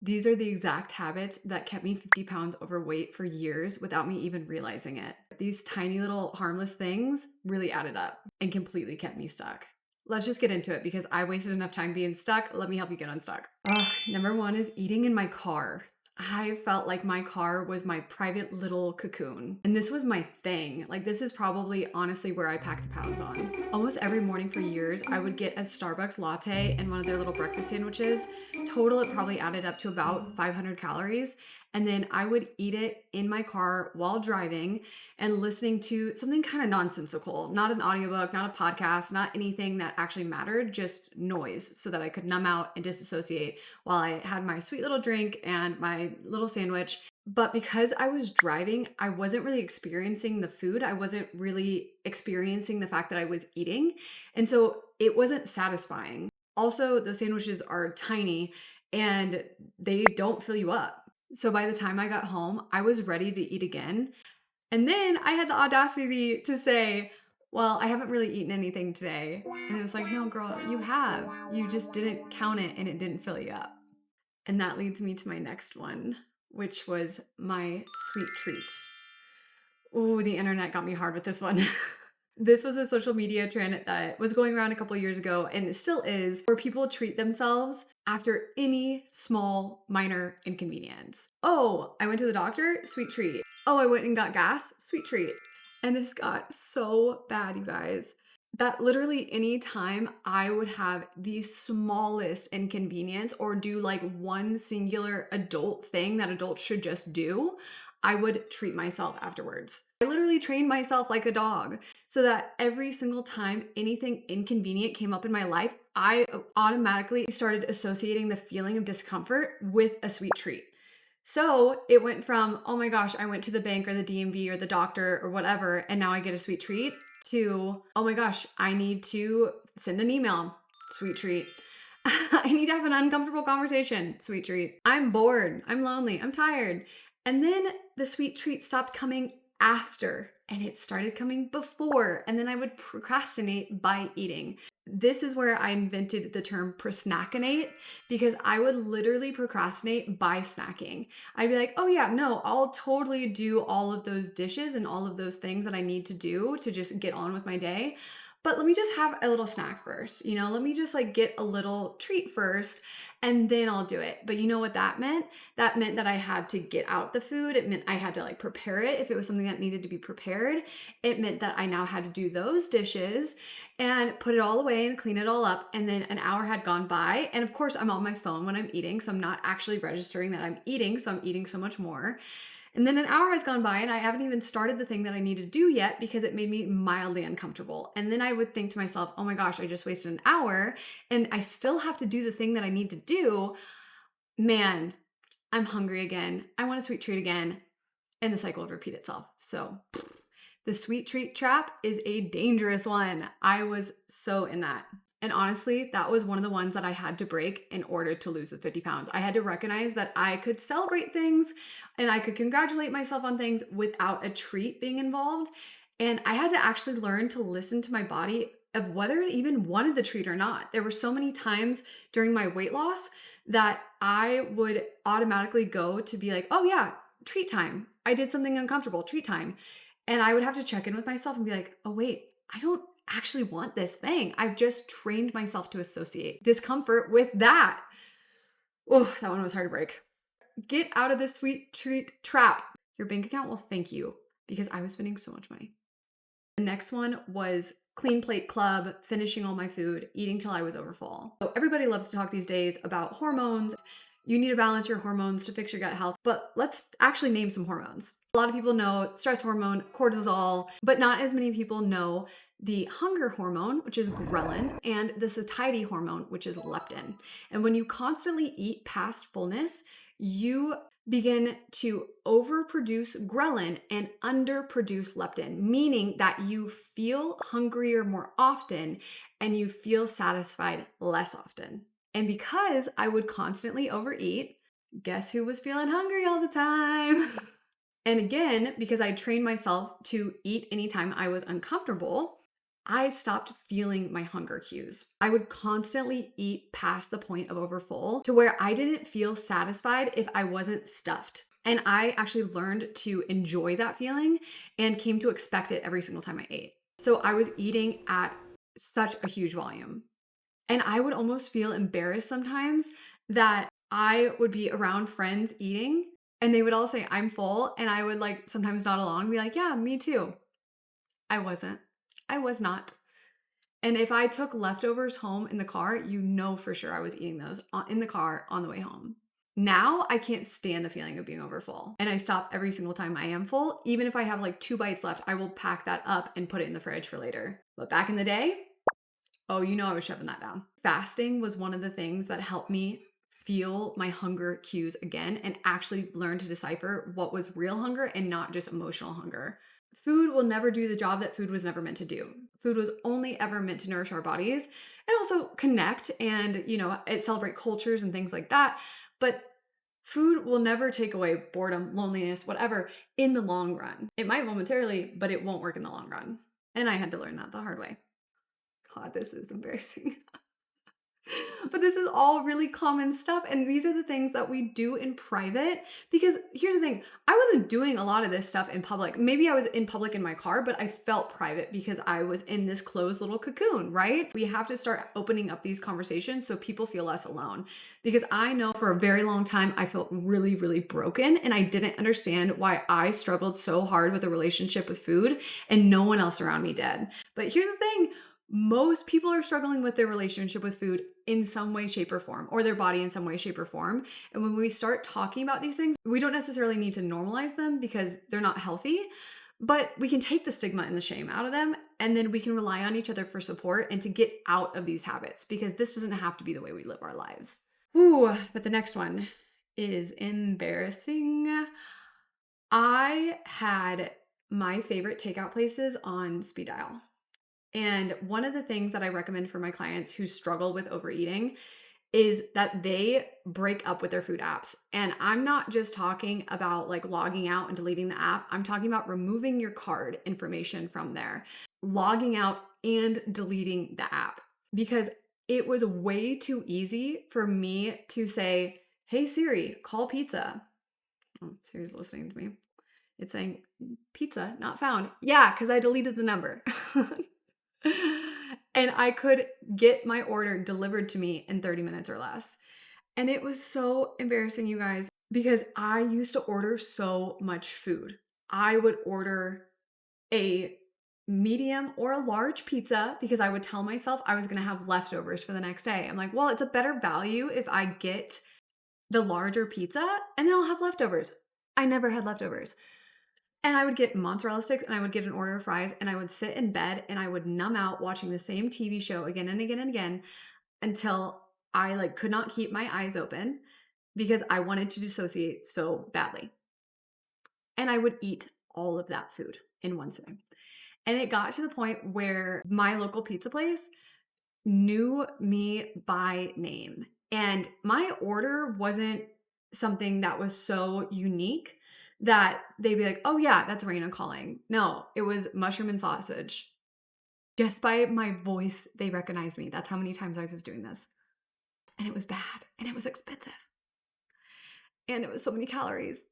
These are the exact habits that kept me 50 pounds overweight for years without me even realizing it. These tiny little harmless things really added up and completely kept me stuck. Let's just get into it because I wasted enough time being stuck. Let me help you get unstuck. Number one is eating in my car. I felt like my car was my private little cocoon. And this was my thing. Like, this is probably honestly where I packed the pounds on. Almost every morning for years, I would get a Starbucks latte and one of their little breakfast sandwiches. Total, it probably added up to about 500 calories. And then I would eat it in my car while driving and listening to something kind of nonsensical, not an audiobook, not a podcast, not anything that actually mattered, just noise so that I could numb out and disassociate while I had my sweet little drink and my little sandwich. But because I was driving, I wasn't really experiencing the food. I wasn't really experiencing the fact that I was eating. And so it wasn't satisfying. Also, those sandwiches are tiny and they don't fill you up. So by the time I got home, I was ready to eat again. And then I had the audacity to say, well, I haven't really eaten anything today. And it was like, no, girl, you have. You just didn't count it and it didn't fill you up. And that leads me to my next one, which was my sweet treats. Ooh, the internet got me hard with this one. This was a social media trend that was going around a couple years ago, and it still is, where people treat themselves after any small, minor inconvenience. Oh, I went to the doctor? Sweet treat. Oh, I went and got gas? Sweet treat. And this got so bad, you guys, that literally any time I would have the smallest inconvenience or do like one singular adult thing that adults should just do, I would treat myself afterwards. I literally trained myself like a dog so that every single time anything inconvenient came up in my life, I automatically started associating the feeling of discomfort with a sweet treat. So it went from, oh my gosh, I went to the bank or the DMV or the doctor or whatever, and now I get a sweet treat, to, oh my gosh, I need to send an email, sweet treat. I need to have an uncomfortable conversation, sweet treat. I'm bored, I'm lonely, I'm tired. And then the sweet treat stopped coming after and it started coming before. And then I would procrastinate by eating. This is where I invented the term prosnackinate because I would literally procrastinate by snacking. I'd be like, oh yeah, no, I'll totally do all of those dishes and all of those things that I need to do to just get on with my day. But let me just have a little snack first, let me just like get a little treat first and then I'll do it. But you know what that meant? That meant that I had to get out the food. It meant I had to like prepare it if it was something that needed to be prepared. It meant that I now had to do those dishes and put it all away and clean it all up. And then an hour had gone by. And of course, I'm on my phone when I'm eating. So I'm not actually registering that I'm eating. So I'm eating so much more. And then an hour has gone by and I haven't even started the thing that I need to do yet because it made me mildly uncomfortable. And then I would think to myself, oh my gosh, I just wasted an hour and I still have to do the thing that I need to do. Man, I'm hungry again. I want a sweet treat again. And the cycle would repeat itself. So the sweet treat trap is a dangerous one. I was so in that. And honestly, that was one of the ones that I had to break in order to lose the 50 pounds. I had to recognize that I could celebrate things and I could congratulate myself on things without a treat being involved. And I had to actually learn to listen to my body of whether it even wanted the treat or not. There were so many times during my weight loss that I would automatically go to be like, oh yeah, treat time. I did something uncomfortable, treat time. And I would have to check in with myself and be like, oh, wait, I don't actually want this thing. I've just trained myself to associate discomfort with that. Oh, that one was hard to break. Get out of this sweet treat trap. Your bank account will thank you because I was spending so much money. The next one was clean plate club, finishing all my food, eating till I was overfull. So everybody loves to talk these days about hormones. You need to balance your hormones to fix your gut health, but let's actually name some hormones. A lot of people know stress hormone, cortisol, but not as many people know the hunger hormone, which is ghrelin, and the satiety hormone, which is leptin. And when you constantly eat past fullness, you begin to overproduce ghrelin and underproduce leptin, meaning that you feel hungrier more often and you feel satisfied less often. And because I would constantly overeat, guess who was feeling hungry all the time? And again, because I trained myself to eat anytime I was uncomfortable, I stopped feeling my hunger cues. I would constantly eat past the point of overfull to where I didn't feel satisfied if I wasn't stuffed. And I actually learned to enjoy that feeling and came to expect it every single time I ate. So I was eating at such a huge volume. And I would almost feel embarrassed sometimes that I would be around friends eating and they would all say, I'm full. And I would like sometimes nod along and be like, yeah, me too. I wasn't. I was not. And if I took leftovers home in the car, you know for sure I was eating those in the car on the way home. Now I can't stand the feeling of being over full. And I stop every single time I am full. Even if I have like 2 bites left, I will pack that up and put it in the fridge for later. But back in the day, oh, you know I was shoving that down. Fasting was one of the things that helped me feel my hunger cues again and actually learn to decipher what was real hunger and not just emotional hunger. Food will never do the job that food was never meant to do. Food was only ever meant to nourish our bodies and also connect and, it celebrate cultures and things like that. But food will never take away boredom, loneliness, whatever in the long run. It might momentarily, but it won't work in the long run. And I had to learn that the hard way. God, this is embarrassing. But this is all really common stuff. And these are the things that we do in private. Because here's the thing, I wasn't doing a lot of this stuff in public. Maybe I was in public in my car, but I felt private because I was in this closed little cocoon, right? We have to start opening up these conversations so people feel less alone. Because I know for a very long time, I felt really, really broken. And I didn't understand why I struggled so hard with a relationship with food and no one else around me did. But here's the thing, most people are struggling with their relationship with food in some way, shape, or form, or their body in some way, shape, or form. And when we start talking about these things, we don't necessarily need to normalize them because they're not healthy, but we can take the stigma and the shame out of them. And then we can rely on each other for support and to get out of these habits because this doesn't have to be the way we live our lives. Ooh, but the next one is embarrassing. I had my favorite takeout places on speed dial. And one of the things that I recommend for my clients who struggle with overeating is that they break up with their food apps. And I'm not just talking about like logging out and deleting the app. I'm talking about removing your card information from there, logging out and deleting the app because it was way too easy for me to say, hey Siri, call pizza. Oh, Siri's listening to me. It's saying pizza not found. Yeah, because I deleted the number. And I could get my order delivered to me in 30 minutes or less. And it was so embarrassing, you guys, because I used to order so much food. I would order a medium or a large pizza because I would tell myself I was going to have leftovers for the next day. I'm like, well, it's a better value if I get the larger pizza and then I'll have leftovers. I never had leftovers. And I would get mozzarella sticks and I would get an order of fries and I would sit in bed and I would numb out watching the same TV show again and again and again until I like could not keep my eyes open because I wanted to dissociate so badly. And I would eat all of that food in one sitting. And it got to the point where my local pizza place knew me by name. And my order wasn't something that was so unique that they'd be like, oh, yeah, that's Raina calling. No, it was mushroom and sausage. Just by my voice, they recognized me. That's how many times I was doing this. And it was bad and it was expensive. And it was so many calories.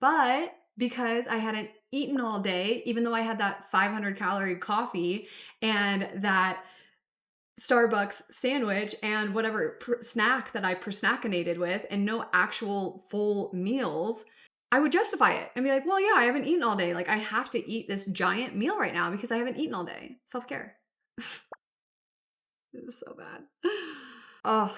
But because I hadn't eaten all day, even though I had that 500-calorie coffee and that Starbucks sandwich and whatever snack that I persnackinated with and no actual full meals, I would justify it and be like, well, yeah, I haven't eaten all day. Like I have to eat this giant meal right now because I haven't eaten all day. Self-care. This is so bad. Oh,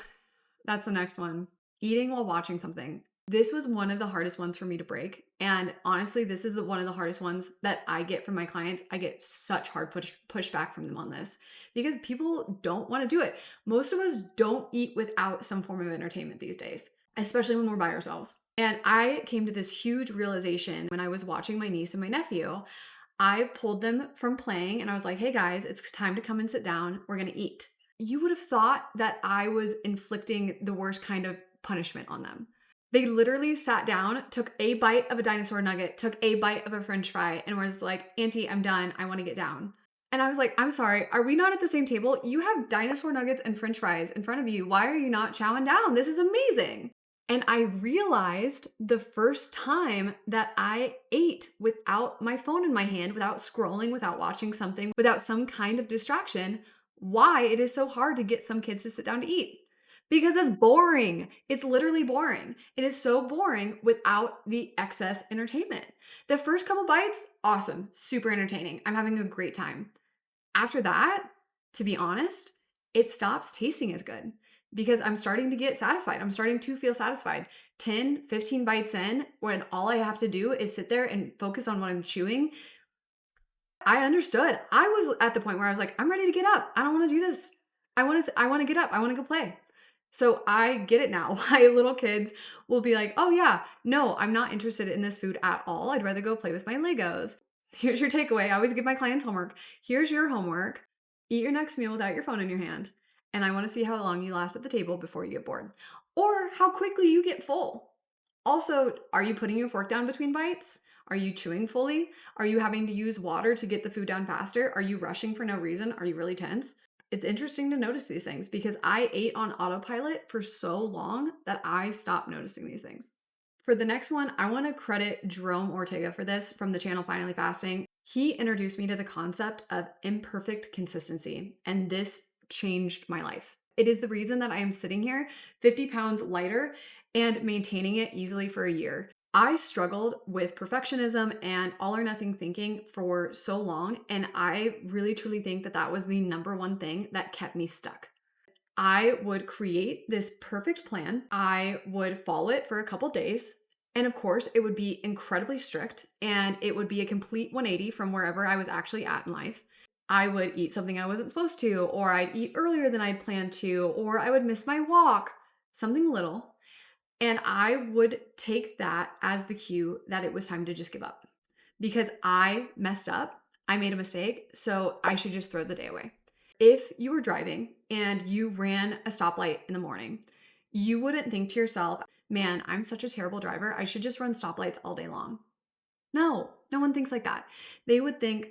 that's the next one. Eating while watching something. This was one of the hardest ones for me to break. And honestly, this is one of the hardest ones that I get from my clients. I get such hard pushback from them on this because people don't want to do it. Most of us don't eat without some form of entertainment these days, especially when we're by ourselves. And I came to this huge realization when I was watching my niece and my nephew. I pulled them from playing and I was like, hey guys, it's time to come and sit down. We're going to eat. You would have thought that I was inflicting the worst kind of punishment on them. They literally sat down, took a bite of a dinosaur nugget, took a bite of a french fry, and was like, Auntie, I'm done. I want to get down. And I was like, "I'm sorry, are we not at the same table? You have dinosaur nuggets and french fries in front of you. Why are you not chowing down? This is amazing." And I realized the first time that I ate without my phone in my hand, without scrolling, without watching something, without some kind of distraction, why it is so hard to get some kids to sit down to eat. Because it's boring. It's literally boring. It is so boring without the excess entertainment. The first couple bites, awesome, super entertaining. I'm having a great time. After that, to be honest, it stops tasting as good because I'm starting to get satisfied. I'm starting to feel satisfied. 10, 15 bites in, when all I have to do is sit there and focus on what I'm chewing, I understood. I was at the point where I was like, I'm ready to get up. I don't want to do this. I want to get up. I want to go play. So I get it now. Why little kids will be like, "Oh yeah, no, I'm not interested in this food at all. I'd rather go play with my Legos." Here's your takeaway. I always give my clients homework. Here's your homework. Eat your next meal without your phone in your hand. And I want to see how long you last at the table before you get bored or how quickly you get full. Also, are you putting your fork down between bites? Are you chewing fully? Are you having to use water to get the food down faster? Are you rushing for no reason? Are you really tense? It's interesting to notice these things because I ate on autopilot for so long that I stopped noticing these things. For the next one, I want to credit Jerome Ortega for this from the channel Finally Fasting. He introduced me to the concept of imperfect consistency, and this changed my life. It is the reason that I am sitting here 50 pounds lighter and maintaining it easily for a year. I struggled with perfectionism and all or nothing thinking for so long, and I really truly think that that was the number one thing that kept me stuck. I would create this perfect plan. I would follow it for a couple days. And of course, it would be incredibly strict and it would be a complete 180 from wherever I was actually at in life. I would eat something I wasn't supposed to, or I'd eat earlier than I'd planned to, or I would miss my walk, something little. And I would take that as the cue that it was time to just give up because I messed up. I made a mistake. So I should just throw the day away. If you were driving and you ran a stoplight in the morning, you wouldn't think to yourself, man, I'm such a terrible driver. I should just run stoplights all day long. No, no one thinks like that. They would think,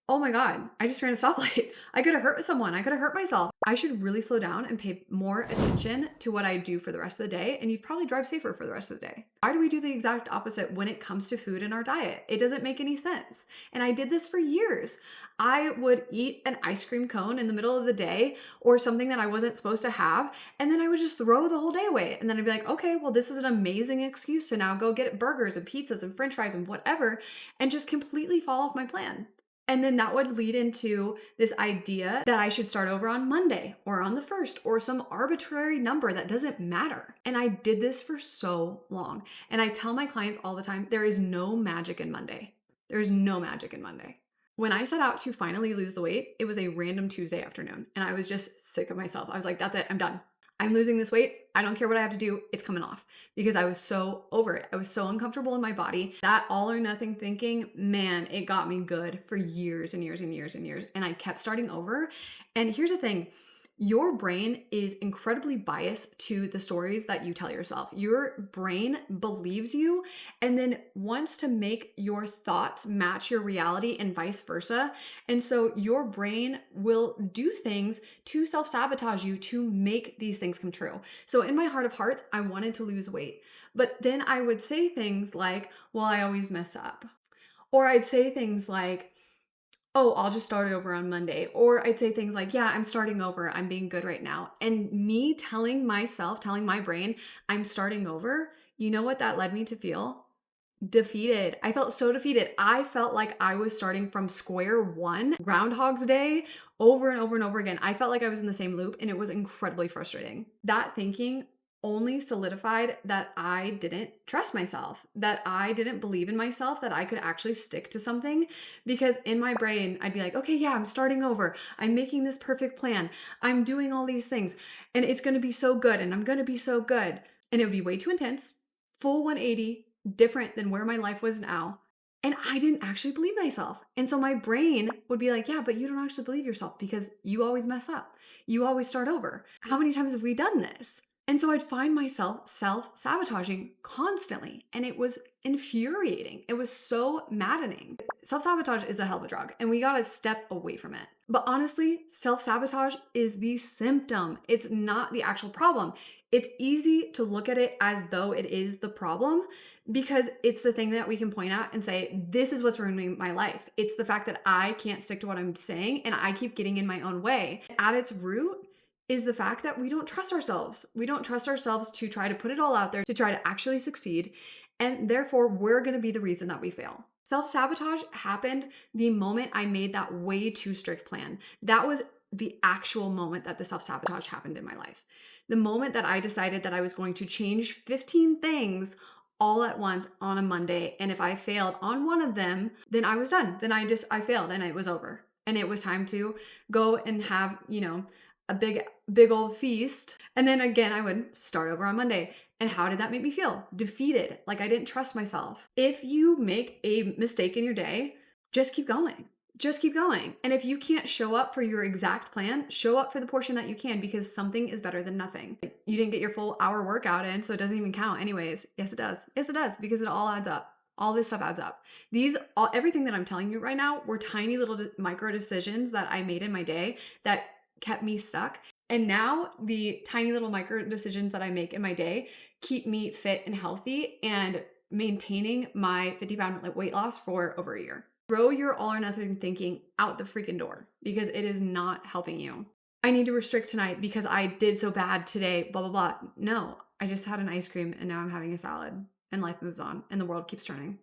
oh my God, I just ran a stoplight. I could have hurt someone. I could have hurt myself. I should really slow down and pay more attention to what I do for the rest of the day. And you'd probably drive safer for the rest of the day. Why do we do the exact opposite when it comes to food in our diet? It doesn't make any sense. And I did this for years. I would eat an ice cream cone in the middle of the day or something that I wasn't supposed to have. And then I would just throw the whole day away. And then I'd be like, okay, well, this is an amazing excuse to now go get burgers and pizzas and french fries and whatever, and just completely fall off my plan. And then that would lead into this idea that I should start over on Monday or on the 1st or some arbitrary number that doesn't matter. And I did this for so long. And I tell my clients all the time, there is no magic in Monday. There's no magic in Monday. When I set out to finally lose the weight, it was a random Tuesday afternoon. And I was just sick of myself. I was like, that's it, I'm done. I'm losing this weight. I don't care what I have to do. It's coming off because I was so over it. I was so uncomfortable in my body. That all or nothing thinking, man, it got me good for years and years and years and years. And I kept starting over. And here's the thing. Your brain is incredibly biased to the stories that you tell yourself. Your brain believes you and then wants to make your thoughts match your reality and vice versa. And so your brain will do things to self-sabotage you to make these things come true. So in my heart of hearts, I wanted to lose weight. But then I would say things like, well, I always mess up. Or I'd say things like, oh, I'll just start over on Monday. Or I'd say things like, yeah, I'm starting over. I'm being good right now. And me telling myself, telling my brain, I'm starting over, you know what that led me to feel? Defeated. I felt so defeated. I felt like I was starting from square one, Groundhog's Day, over and over and over again. I felt like I was in the same loop and it was incredibly frustrating. That thinking only solidified that I didn't trust myself, that I didn't believe in myself, that I could actually stick to something. Because in my brain, I'd be like, okay, yeah, I'm starting over. I'm making this perfect plan. I'm doing all these things and it's going to be so good and I'm going to be so good. And it would be way too intense, full 180, different than where my life was now. And I didn't actually believe myself. And so my brain would be like, yeah, but you don't actually believe yourself because you always mess up. You always start over. How many times have we done this? And so I'd find myself self-sabotaging constantly, and it was infuriating. It was so maddening. Self-sabotage is a hell of a drug, and we gotta step away from it. But honestly, self-sabotage is the symptom. It's not the actual problem. It's easy to look at it as though it is the problem because it's the thing that we can point at and say, this is what's ruining my life. It's the fact that I can't stick to what I'm saying and I keep getting in my own way. At its root, is the fact that we don't trust ourselves. We don't trust ourselves to try to put it all out there, to try to actually succeed. And therefore, we're going to be the reason that we fail. Self sabotage happened the moment I made that way too strict plan. That was the actual moment that the self sabotage happened in my life. The moment that I decided that I was going to change 15 things all at once on a Monday. And if I failed on one of them, then I was done. Then I failed and it was over. And it was time to go and have, a big old feast. And then again, I would start over on Monday. And how did that make me feel? Defeated, like I didn't trust myself. If you make a mistake in your day, just keep going. Just keep going. And if you can't show up for your exact plan, show up for the portion that you can because something is better than nothing. You didn't get your full hour workout in, so it doesn't even count anyways. Yes, it does. Yes, it does because it all adds up. All this stuff adds up. Everything that I'm telling you right now were tiny little micro decisions that I made in my day that kept me stuck. And now the tiny little micro decisions that I make in my day keep me fit and healthy and maintaining my 50-pound weight loss for over a year. Throw your all or nothing thinking out the freaking door because it is not helping you. I need to restrict tonight because I did so bad today, blah, blah, blah. No, I just had an ice cream and now I'm having a salad and life moves on and the world keeps turning.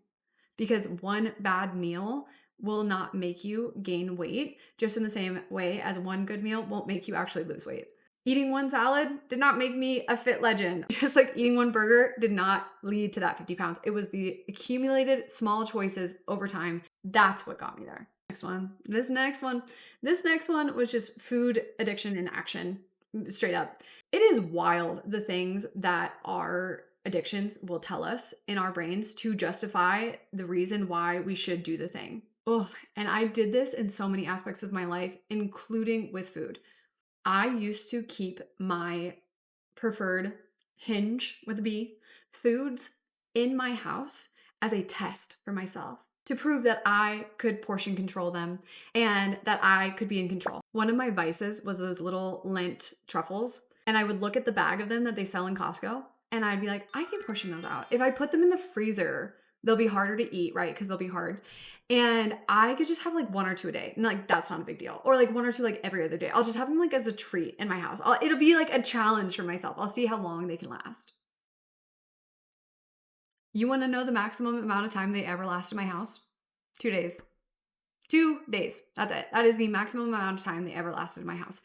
Because one bad meal will not make you gain weight, just in the same way as one good meal won't make you actually lose weight. Eating one salad did not make me a fit legend. Just like eating one burger did not lead to that 50 pounds. It was the accumulated small choices over time. That's what got me there. This next one was just food addiction in action, straight up. It is wild the things that our addictions will tell us in our brains to justify the reason why we should do the thing. Oh, and I did this in so many aspects of my life, including with food. I used to keep my preferred hinge with a B foods in my house as a test for myself to prove that I could portion control them and that I could be in control. One of my vices was those little Lent truffles, and I would look at the bag of them that they sell in Costco, and I'd be like, I can portion those out. If I put them in the freezer, they'll be harder to eat, right? Because they'll be hard. And I could just have like one or two a day. And like, that's not a big deal. Or like one or two like every other day. I'll just have them like as a treat in my house. It'll be like a challenge for myself. I'll see how long they can last. You want to know the maximum amount of time they ever last in my house? 2 days. 2 days. That's it. That is the maximum amount of time they ever lasted in my house.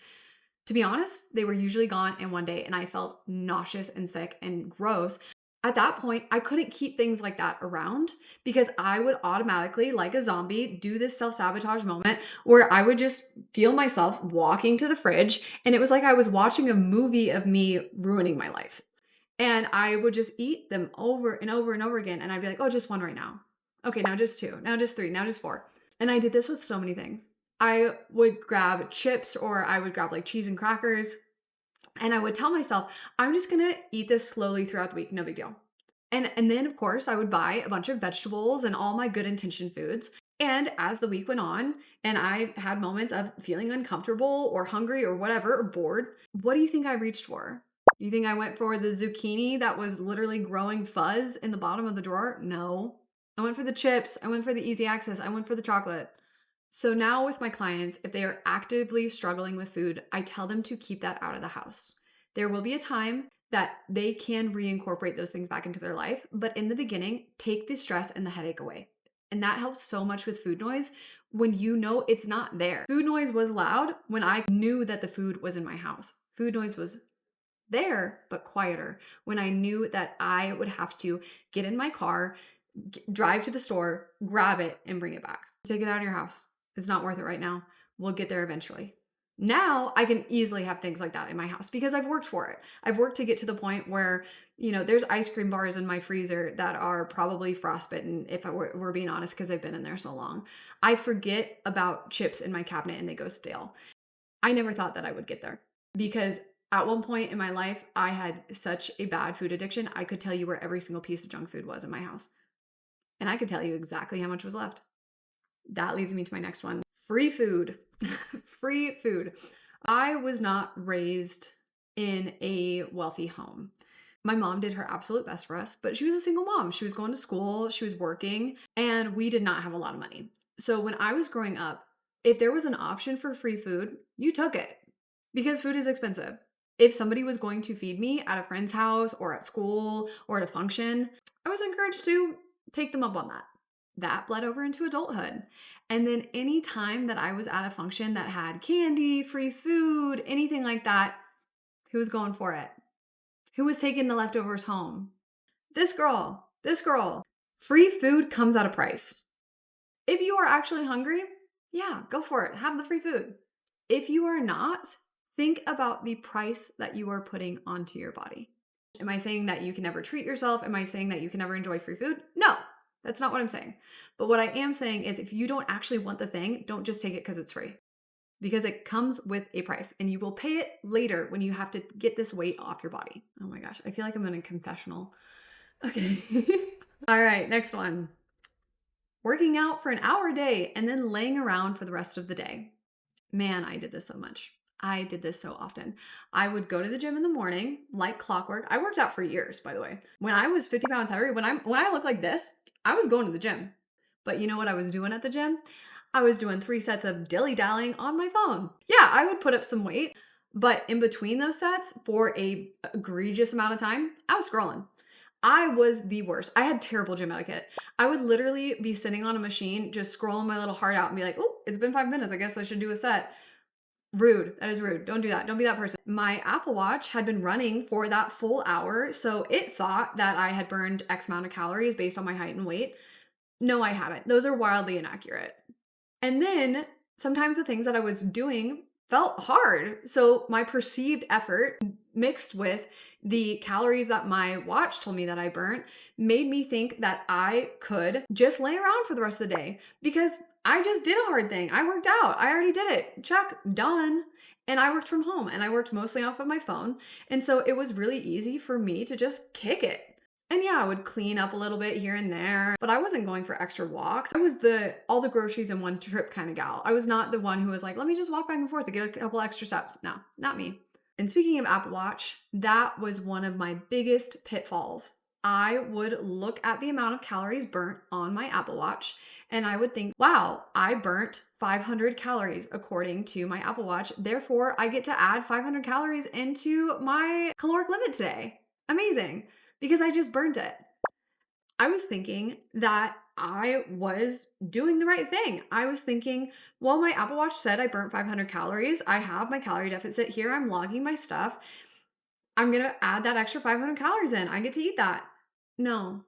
To be honest, they were usually gone in one day and I felt nauseous and sick and gross. At that point, I couldn't keep things like that around because I would automatically, like a zombie, do this self sabotage moment where I would just feel myself walking to the fridge. And it was like I was watching a movie of me ruining my life. And I would just eat them over and over and over again. And I'd be like, oh, just one right now. Okay, now just two. Now just three. Now just four. And I did this with so many things. I would grab chips or I would grab like cheese and crackers. And I would tell myself, I'm just going to eat this slowly throughout the week. No big deal. And then, of course, I would buy a bunch of vegetables and all my good intention foods. And as the week went on, and I had moments of feeling uncomfortable or hungry or whatever, or bored, what do you think I reached for? You think I went for the zucchini that was literally growing fuzz in the bottom of the drawer? No. I went for the chips. I went for the easy access. I went for the chocolate. So now with my clients, if they are actively struggling with food, I tell them to keep that out of the house. There will be a time that they can reincorporate those things back into their life, but in the beginning, take the stress and the headache away. And that helps so much with food noise when you know it's not there. Food noise was loud when I knew that the food was in my house. Food noise was there, but quieter when I knew that I would have to get in my car, drive to the store, grab it, and bring it back. Take it out of your house. It's not worth it right now. We'll get there eventually. Now I can easily have things like that in my house because I've worked for it. I've worked to get to the point where, there's ice cream bars in my freezer that are probably frostbitten, if we're being honest, because they've been in there so long. I forget about chips in my cabinet and they go stale. I never thought that I would get there because At one point in my life, I had such a bad food addiction, I could tell you where every single piece of junk food was in my house. And I could tell you exactly how much was left. That leads me to my next one. Free food. Free food. I was not raised in a wealthy home. My mom did her absolute best for us, but she was a single mom. She was going to school, she was working, and we did not have a lot of money. So when I was growing up, if there was an option for free food, you took it because food is expensive. If somebody was going to feed me at a friend's house or at school or at a function, I was encouraged to take them up on that. That bled over into adulthood. And then any time that I was at a function that had candy, free food, anything like that, who was going for it? Who was taking the leftovers home? This girl, this girl. Free food comes at a price. If you are actually hungry, yeah, go for it. Have the free food. If you are not, think about the price that you are putting onto your body. Am I saying that you can never treat yourself? Am I saying that you can never enjoy free food? No, that's not what I'm saying. But what I am saying is if you don't actually want the thing, don't just take it because it's free. Because it comes with a price and you will pay it later when you have to get this weight off your body. Oh my gosh, I feel like I'm in a confessional. Okay. All right, next one. Working out for an hour a day and then laying around for the rest of the day. Man, I did this so much. I did this so often. I would go to the gym in the morning like clockwork. I worked out for years, by the way. When I was 50 pounds heavier, when I looked like this, I was going to the gym. But you know what I was doing at the gym? I was doing 3 sets of dilly-dallying on my phone. Yeah, I would put up some weight, but in between those sets for a egregious amount of time, I was scrolling. I was the worst. I had terrible gym etiquette. I would literally be sitting on a machine, just scrolling my little heart out and be like, oh, it's been 5 minutes. I guess I should do a set. Rude. That is rude. Don't do that. Don't be that person. My Apple Watch had been running for that full hour, so it thought that I had burned X amount of calories based on my height and weight. No, I hadn't. Those are wildly inaccurate. And then sometimes the things that I was doing felt hard. So my perceived effort mixed with the calories that my watch told me that I burnt made me think that I could just lay around for the rest of the day because I just did a hard thing. I worked out. I already did it. Check, done. And I worked from home and I worked mostly off of my phone. And so it was really easy for me to just kick it. And yeah, I would clean up a little bit here and there, but I wasn't going for extra walks. I was the all the groceries in one trip kind of gal. I was not the one who was like, let me just walk back and forth to get a couple extra steps. No, not me. And speaking of Apple Watch, that was one of my biggest pitfalls. I would look at the amount of calories burnt on my Apple Watch and I would think, wow, I burnt 500 calories according to my Apple Watch. Therefore, I get to add 500 calories into my caloric limit today. Amazing. Because I just burnt it. I was thinking that I was doing the right thing. I was thinking, well, my Apple Watch said I burnt 500 calories. I have my calorie deficit here. I'm logging my stuff. I'm going to add that extra 500 calories in. I get to eat that. No,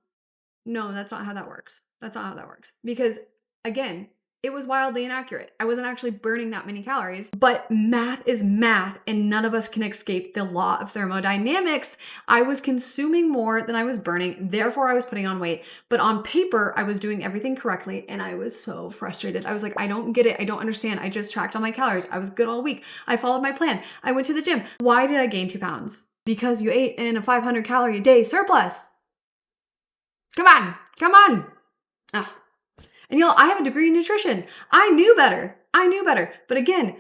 that's not how that works. That's not how that works. Because again, it was wildly inaccurate. I wasn't actually burning that many calories, but math is math and none of us can escape the law of thermodynamics. I was consuming more than I was burning, therefore I was putting on weight. But on paper, I was doing everything correctly and I was so frustrated. I was like, I don't get it. I don't understand. I just tracked all my calories. I was good all week. I followed my plan. I went to the gym. Why did I gain 2 pounds? Because you ate in a 500 calorie a day surplus. Come on. Ugh. And y'all, I have a degree in nutrition. I knew better. But again,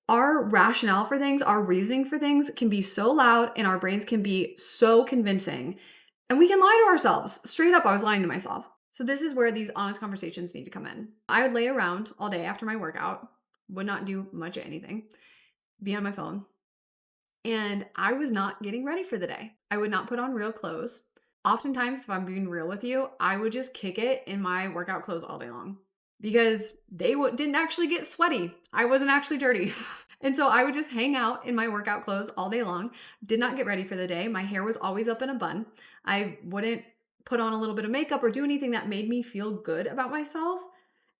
our rationale for things, our reasoning for things can be so loud and our brains can be so convincing. And we can lie to ourselves. Straight up, I was lying to myself. So this is where these honest conversations need to come in. I would lay around all day after my workout, would not do much of anything, be on my phone. And I was not getting ready for the day. I would not put on real clothes. Oftentimes, if I'm being real with you, I would just kick it in my workout clothes all day long because they didn't actually get sweaty. I wasn't actually dirty. And so I would just hang out in my workout clothes all day long, did not get ready for the day. My hair was always up in a bun. I wouldn't put on a little bit of makeup or do anything that made me feel good about myself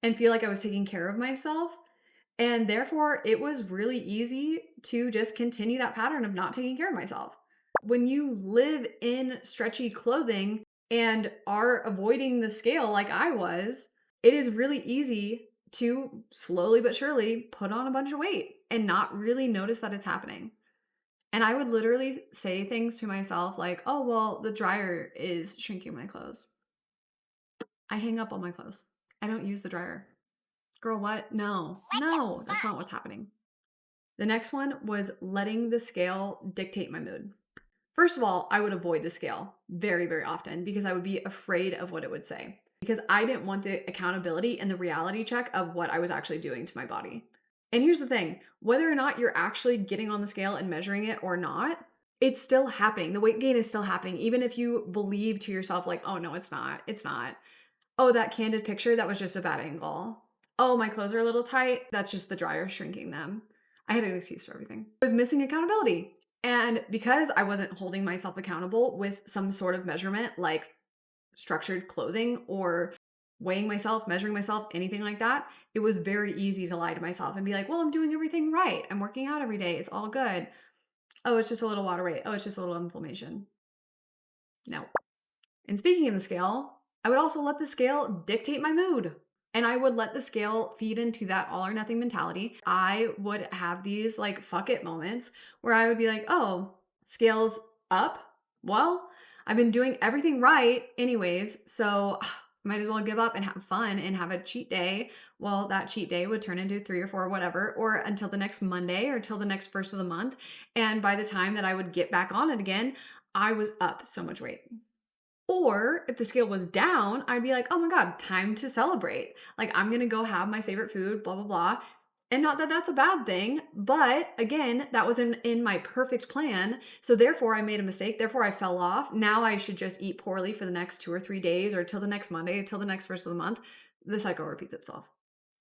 and feel like I was taking care of myself. And therefore, it was really easy to just continue that pattern of not taking care of myself. When you live in stretchy clothing and are avoiding the scale like I was, it is really easy to slowly but surely put on a bunch of weight and not really notice that it's happening. And I would literally say things to myself like, oh, well, the dryer is shrinking my clothes. I hang up all my clothes. I don't use the dryer. Girl, what? No, no, that's not what's happening. The next one was letting the scale dictate my mood. First of all, I would avoid the scale very, very often because I would be afraid of what it would say because I didn't want the accountability and the reality check of what I was actually doing to my body. And here's the thing, whether or not you're actually getting on the scale and measuring it or not, it's still happening. The weight gain is still happening. Even if you believe to yourself, like, oh, no, it's not. It's not. Oh, that candid picture, that was just a bad angle. Oh, my clothes are a little tight. That's just the dryer shrinking them. I had an excuse for everything. I was missing accountability. And because I wasn't holding myself accountable with some sort of measurement like structured clothing or weighing myself, measuring myself, anything like that, it was very easy to lie to myself and be like, well, I'm doing everything right. I'm working out every day. It's all good. Oh, it's just a little water weight. Oh, it's just a little inflammation. No. And speaking of the scale, I would also let the scale dictate my mood. And I would let the scale feed into that all or nothing mentality. I would have these like fuck it moments where I would be like, oh, scale's up. Well, I've been doing everything right anyways. So might as well give up and have fun and have a cheat day. Well, that cheat day would turn into 3 or 4 or whatever, or until the next Monday or till the next first of the month. And by the time that I would get back on it again, I was up so much weight. Or if the scale was down, I'd be like, oh my God, time to celebrate. Like, I'm going to go have my favorite food, blah, blah, blah. And not that that's a bad thing, but again, that was in my perfect plan. So therefore, I made a mistake. Therefore, I fell off. Now I should just eat poorly for the next 2 or 3 days or till the next Monday, till the next first of the month. The cycle repeats itself.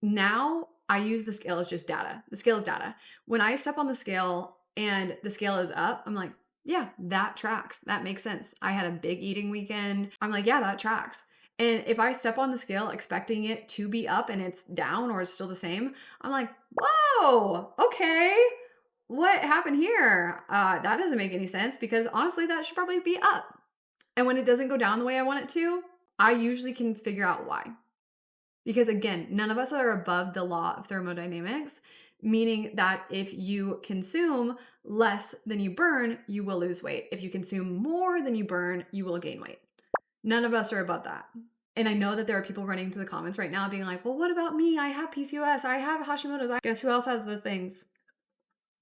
Now I use the scale as just data. The scale is data. When I step on the scale and the scale is up, I'm like, yeah, that tracks. That makes sense. I had a big eating weekend. I'm like, yeah, that tracks. And if I step on the scale expecting it to be up and it's down or it's still the same, I'm like, whoa, okay. What happened here? That doesn't make any sense because honestly, that should probably be up. And when it doesn't go down the way I want it to, I usually can figure out why. Because again, none of us are above the law of thermodynamics, meaning that if you consume less than you burn, you will lose weight. If you consume more than you burn, you will gain weight. None of us are above that. And I know that there are people running to the comments right now being like, well, what about me? I have PCOS. I have Hashimoto's. Guess who else has those things?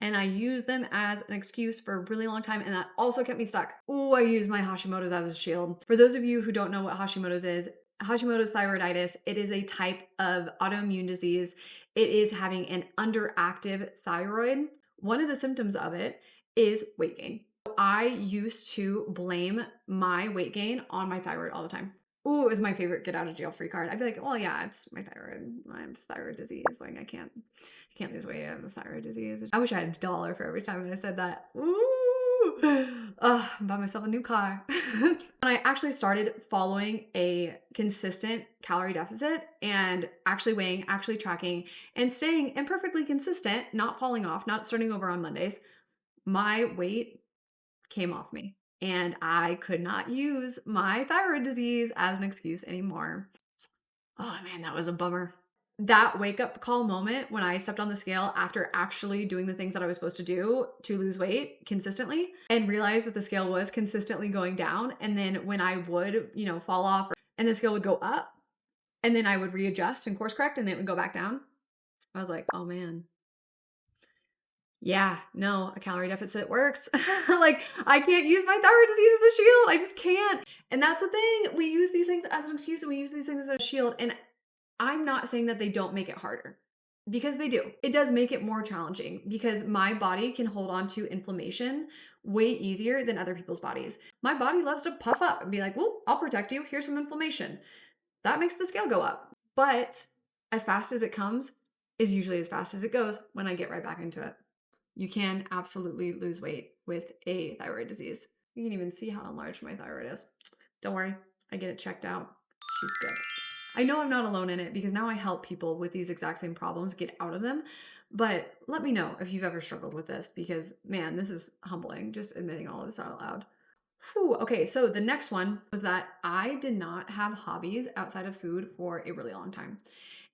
And I used them as an excuse for a really long time, and that also kept me stuck. Oh, I used my Hashimoto's as a shield. For those of you who don't know what Hashimoto's is, Hashimoto's thyroiditis, it is a type of autoimmune disease. It is having an underactive thyroid. One of the symptoms of it is weight gain. I used to blame my weight gain on my thyroid all the time. Ooh, it was my favorite get out of jail free card. I'd be like, well, yeah, it's my thyroid. I have thyroid disease. Like I can't lose weight. I have the thyroid disease. I wish I had $1 for every time I said that. Ooh, buy myself a new car. And I actually started following a consistent calorie deficit and actually weighing, actually tracking, and staying imperfectly consistent, not falling off, not starting over on Mondays. My weight came off me. And I could not use my thyroid disease as an excuse anymore. Oh man, that was a bummer. That wake up call moment when I stepped on the scale after actually doing the things that I was supposed to do to lose weight consistently and realized that the scale was consistently going down. And then when I would, fall off and the scale would go up and then I would readjust and course correct and then it would go back down. I was like, oh man, yeah, no, a calorie deficit works. Like, I can't use my thyroid disease as a shield. I just can't. And that's the thing. We use these things as an excuse and we use these things as a shield. And I'm not saying that they don't make it harder because they do. It does make it more challenging because my body can hold on to inflammation way easier than other people's bodies. My body loves to puff up and be like, well, I'll protect you. Here's some inflammation. That makes the scale go up. But as fast as it comes is usually as fast as it goes when I get right back into it. You can absolutely lose weight with a thyroid disease. You can even see how enlarged my thyroid is. Don't worry, I get it checked out. She's good. I know I'm not alone in it because now I help people with these exact same problems get out of them. But let me know if you've ever struggled with this because, man, this is humbling, just admitting all of this out loud. Whew, okay, so the next one was that I did not have hobbies outside of food for a really long time.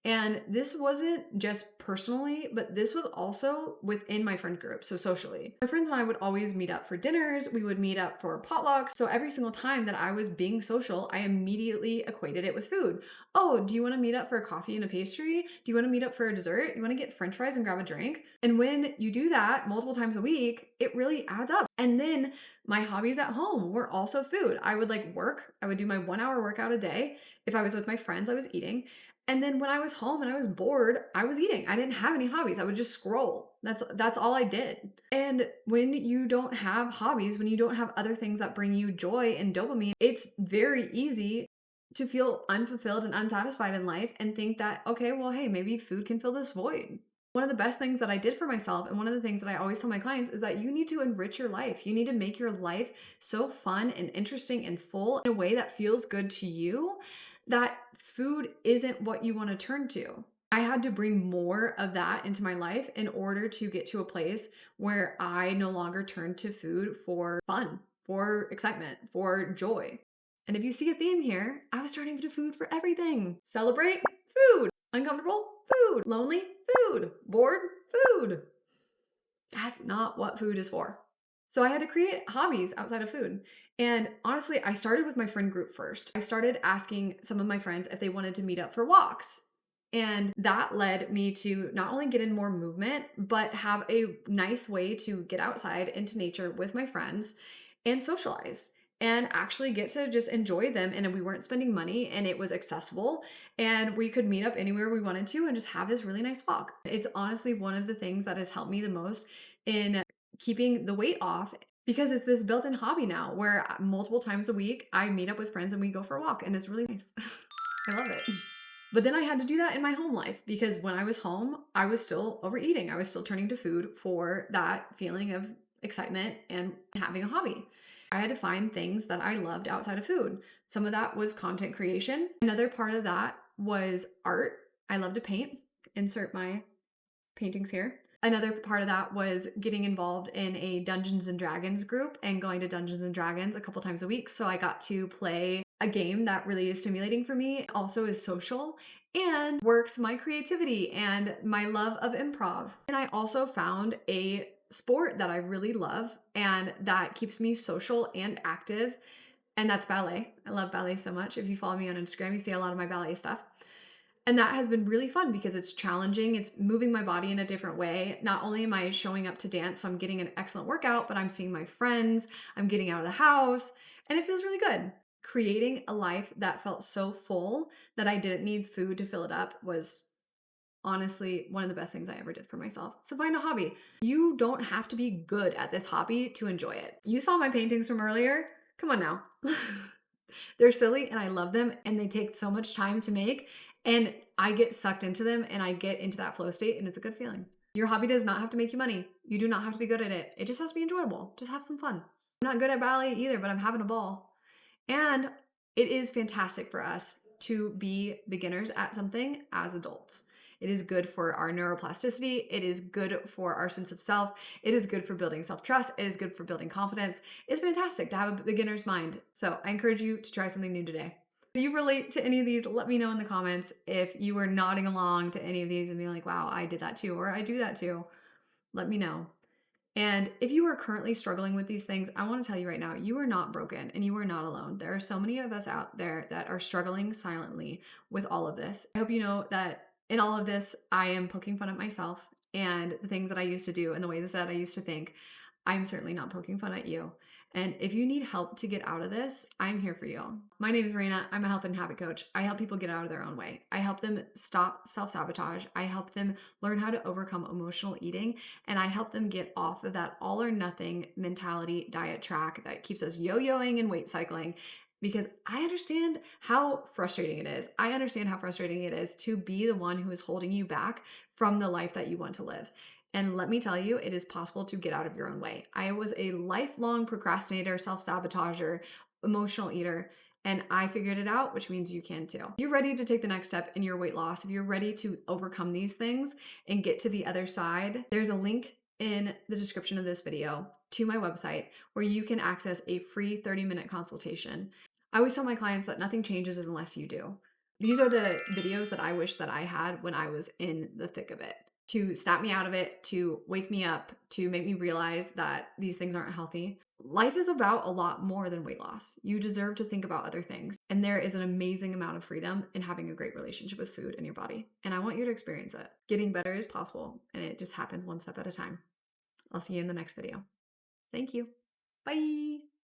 And this wasn't just personally, but this was also within my friend group, so socially. My friends and I would always meet up for dinners, we would meet up for potlucks. So every single time that I was being social, I immediately equated it with food. Oh, do you want to meet up for a coffee and a pastry? Do you want to meet up for a dessert? You want to get french fries and grab a drink? And when you do that multiple times a week, it really adds up. And then my hobbies at home were also food. I would like work, I would do my 1 hour workout a day. If I was with my friends, I was eating. And then when I was home and I was bored, I was eating. I didn't have any hobbies. I would just scroll. That's all I did. And when you don't have hobbies, when you don't have other things that bring you joy and dopamine, it's very easy to feel unfulfilled and unsatisfied in life and think that, okay, well, hey, maybe food can fill this void. One of the best things that I did for myself, and one of the things that I always tell my clients, is that you need to enrich your life. You need to make your life so fun and interesting and full in a way that feels good to you, that food isn't what you want to turn to. I had to bring more of that into my life in order to get to a place where I no longer turn to food for fun, for excitement, for joy. And if you see a theme here, I was turning to food for everything. Celebrate, food. Uncomfortable, food. Lonely, food. Bored, food. That's not what food is for. So I had to create hobbies outside of food. And honestly, I started with my friend group first. I started asking some of my friends if they wanted to meet up for walks. And that led me to not only get in more movement, but have a nice way to get outside into nature with my friends and socialize and actually get to just enjoy them. And we weren't spending money and it was accessible and we could meet up anywhere we wanted to and just have this really nice walk. It's honestly one of the things that has helped me the most in keeping the weight off because it's this built-in hobby now where multiple times a week I meet up with friends and we go for a walk and it's really nice. I love it. But then I had to do that in my home life because when I was home, I was still overeating. I was still turning to food for that feeling of excitement and having a hobby. I had to find things that I loved outside of food. Some of that was content creation. Another part of that was art. I love to paint. Insert my paintings here. Another part of that was getting involved in a Dungeons and Dragons group and going to Dungeons and Dragons a couple times a week. So I got to play a game that really is stimulating for me, also is social and works my creativity and my love of improv. And I also found a sport that I really love and that keeps me social and active, and that's ballet. I love ballet so much. If you follow me on Instagram, you see a lot of my ballet stuff. And that has been really fun because it's challenging. It's moving my body in a different way. Not only am I showing up to dance, so I'm getting an excellent workout, but I'm seeing my friends, I'm getting out of the house, and it feels really good. Creating a life that felt so full that I didn't need food to fill it up was honestly one of the best things I ever did for myself. So find a hobby. You don't have to be good at this hobby to enjoy it. You saw my paintings from earlier. Come on now. They're silly and I love them and they take so much time to make and I get sucked into them and I get into that flow state and it's a good feeling. Your hobby does not have to make you money. You do not have to be good at it. It just has to be enjoyable. Just have some fun. I'm not good at ballet either, but I'm having a ball. And it is fantastic for us to be beginners at something as adults. It is good for our neuroplasticity. It is good for our sense of self. It is good for building self-trust. It is good for building confidence. It's fantastic to have a beginner's mind. So I encourage you to try something new today. If you relate to any of these, let me know in the comments. If you were nodding along to any of these and being like, wow, I did that too, or I do that too, let me know. And if you are currently struggling with these things, I want to tell you right now, you are not broken and you are not alone. There are so many of us out there that are struggling silently with all of this. I hope you know that in all of this, I am poking fun at myself and the things that I used to do and the ways that I used to think. I'm certainly not poking fun at you. And if you need help to get out of this, I'm here for you. My name is Raina. I'm a health and habit coach. I help people get out of their own way. I help them stop self-sabotage. I help them learn how to overcome emotional eating. And I help them get off of that all or nothing mentality diet track that keeps us yo-yoing and weight cycling. Because I understand how frustrating it is. I understand how frustrating it is to be the one who is holding you back from the life that you want to live. And let me tell you, it is possible to get out of your own way. I was a lifelong procrastinator, self-sabotager, emotional eater, and I figured it out, which means you can too. If you're ready to take the next step in your weight loss, if you're ready to overcome these things and get to the other side, there's a link in the description of this video to my website where you can access a free 30-minute consultation. I always tell my clients that nothing changes unless you do. These are the videos that I wish that I had when I was in the thick of it, to snap me out of it, to wake me up, to make me realize that these things aren't healthy. Life is about a lot more than weight loss. You deserve to think about other things. And there is an amazing amount of freedom in having a great relationship with food and your body. And I want you to experience it. Getting better is possible, and it just happens one step at a time. I'll see you in the next video. Thank you. Bye.